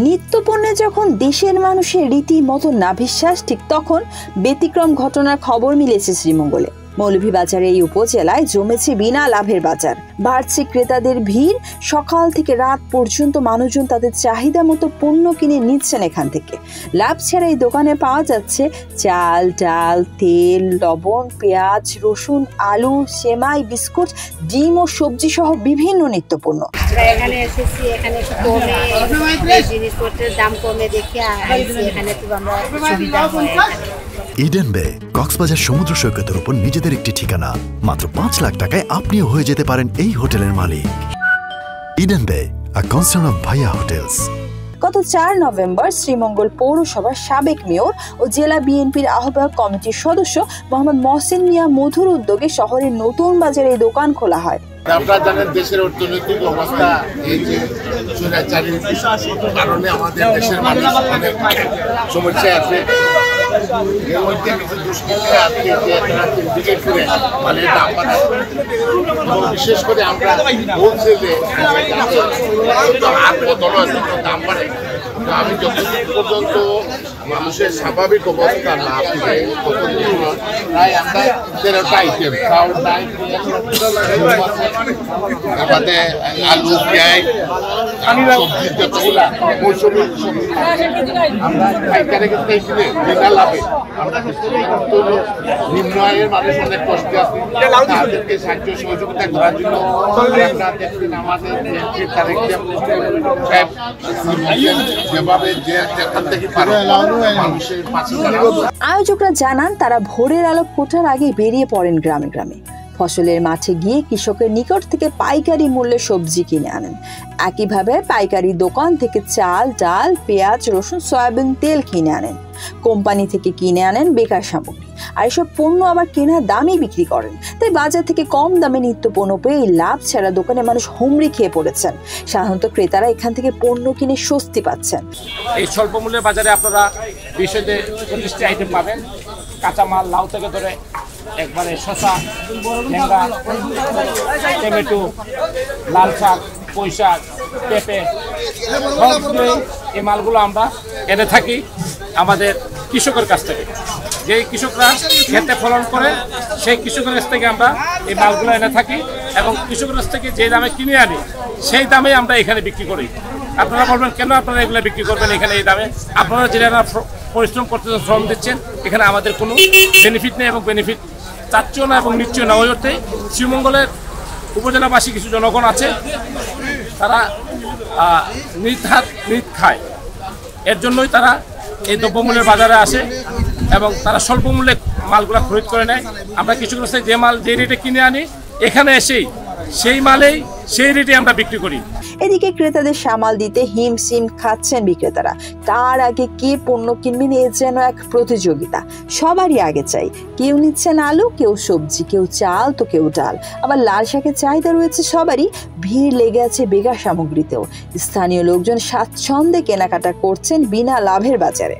নিত্যপণ্যে যখন দেশের মানুষের রীতিমতো নাভিশ্বাস, ঠিক তখন ব্যতিক্রম ঘটনার খবর মিলেছে শ্রীমঙ্গলে। মৌলভীবাজারের এই উপজেলায় জমেছে বিনা লাভের বাজার, বাড়ছে ক্রেতাদের ভিড়। সকাল থেকে রাত পর্যন্ত মানুষজন তাদের চাহিদা মতো পণ্য কিনে নিচ্ছেন এখান থেকে। লাভ ছাড়া এই দোকানে পাওয়া যাচ্ছে চাল, ডাল, তেল, লবণ, পেঁয়াজ, রসুন, আলু, সেমাই, বিস্কুট, ডিম ও সবজি সহ বিভিন্ন নিত্যপণ্য। এখানে এসেছি, এখানে জিনিসপত্রের দাম কমে দেখে এখানে তো আমরা সুবিধা হয়। ইডেন বে কক্সবাজার সমুদ্র সৈকতের উপর নিজেদের একটি ঠিকানা। মাত্র 5 লাখ টাকায় আপনিও হয়ে যেতে পারেন এই হোটেলের মালিক। ইডেন বে, আ কনসার্ন অফ ভাইয়া হোটেলস। গত 4 নভেম্বর শ্রীমঙ্গল পৌরসভার সাবেক মেয়র ও জেলা বিএনপির আহ্বায়ক কমিটির সদস্য মোহাম্মদ মহসিন মিয়া মধুর উদ্যোগে শহরের নতুন বাজারে এই দোকান খোলা হয়। আপনারা জানেন দেশের অর্থনৈতিক অবস্থা এই যে চোরাচারির কারণে আমাদের দেশের মানুষ অনেক সমস্যায় আছে। এর মধ্যে কিছু দুষ্কৃতীরা আছে যে তারা সিন্ডিকেট করে মালের দাম বাড়ায় এবং বিশেষ করে আমরা বলছি যে আর কত দাম বাড়ে। আমি যতদিন পর্যন্ত মানুষের স্বাভাবিক অবস্থা না পেয়ে ততদিন প্রায় আমরা 13টা আইটেম চাউল, ডাল, আমাদের আলু, পেঁয়াজ, সবজি যতগুলা মৌসুমি আমরা পাইকারি কিনতে কিনে বিনা লাভে আমরা নিম্ন আয়ের মানুষ অনেক কষ্টে আছে, তাদেরকে সাহায্য সহযোগিতা করার জন্য আমরা দেখছেন আমাদের তারিখে যেভাবে যে যেখান থেকে মানুষের পাশে। আয়োজকরা জানান তারা ভোরের আলো ফোটার আগে বেরিয়ে পড়েন গ্রামে গ্রামে। ফসলের মাঠে গিয়ে কৃষকের নিকট থেকে পাইকারি মূল্যে সবজি কিনে আনেন। একইভাবে পাইকারি দোকান থেকে চাল, ডাল, পেঁয়াজ, রসুন, সয়াবিন তেল কিনে আনেন। কোম্পানি থেকে কিনে আনেন বেকার সামগ্রী, আর এসব পণ্য আবার কেনা দামে বিক্রি করেন। তাই বাজার থেকে কম দামে নিত্য পণ্য পেয়ে লাভ ছাড়া দোকানে মানুষ হুমড়ি খেয়ে পড়েছেন। সাধারণত ক্রেতারা এখান থেকে পণ্য কিনে স্বস্তি পাচ্ছেন। এই স্বল্প মূল্যের বাজারে আপনারা 20-40টি আইটেম পাবেন। কাঁচামাল লাউ থেকে ধরে একবারে শসা, লেঙ্গা, টমেটো, লাল শাক, পুঁই শাক, পেঁপে, এই মালগুলো আমরা এনে থাকি আমাদের কৃষকের কাছ থেকে। যে কৃষকরা খেতে ফলন করে সেই কৃষকের কাছ থেকে আমরা এই মালগুলো এনে থাকি এবং কৃষকের কাছ থেকে যে দামে কিনে আনি সেই দামে আমরা এখানে বিক্রি করি। আপনারা বলবেন কেন আপনারা এগুলো বিক্রি করবেন এখানে এই দামে? আপনারা যারা পরিশ্রম করতেছেন, শ্রম দিচ্ছেন, এখানে আমাদের কোনো বেনিফিট নেই এবং বেনিফিট চাচ্ছেও না এবং নিচ্ছেও না। ওই অর্থে শ্রীমঙ্গলের উপজেলাবাসী কিছু জনগণ আছে, তারা নিজ হাত নিজ খায়। এর জন্যই তারা এই দ্রব্যমূল্যের বাজারে আসে এবং তারা স্বল্প মূল্যে মালগুলো খরিদ করে নেয়। আমরা কৃষকের কাছে যে মাল যে রেটে কিনে আনি এখানে এসেই সেই মালেই সেই রেটে আমরা বিক্রি করি। এদিকে ক্রেতাদের সামাল দিতে হিমশিম খাচ্ছেন বিক্রেতারা। কার আগে কে পণ্য কিনবেন এ যেন এক প্রতিযোগিতা। সবারই আগে চাই। কেউ নিচ্ছেন আলু, কেউ সবজি, কেউ চাল তো কেউ ডাল। আবার লাল শাকের চাহিদা রয়েছে সবারই। ভিড় লেগে আছে বেকার সামগ্রীতেও। স্থানীয় লোকজন স্বাচ্ছন্দ্যে কেনাকাটা করছেন বিনা লাভের বাজারে।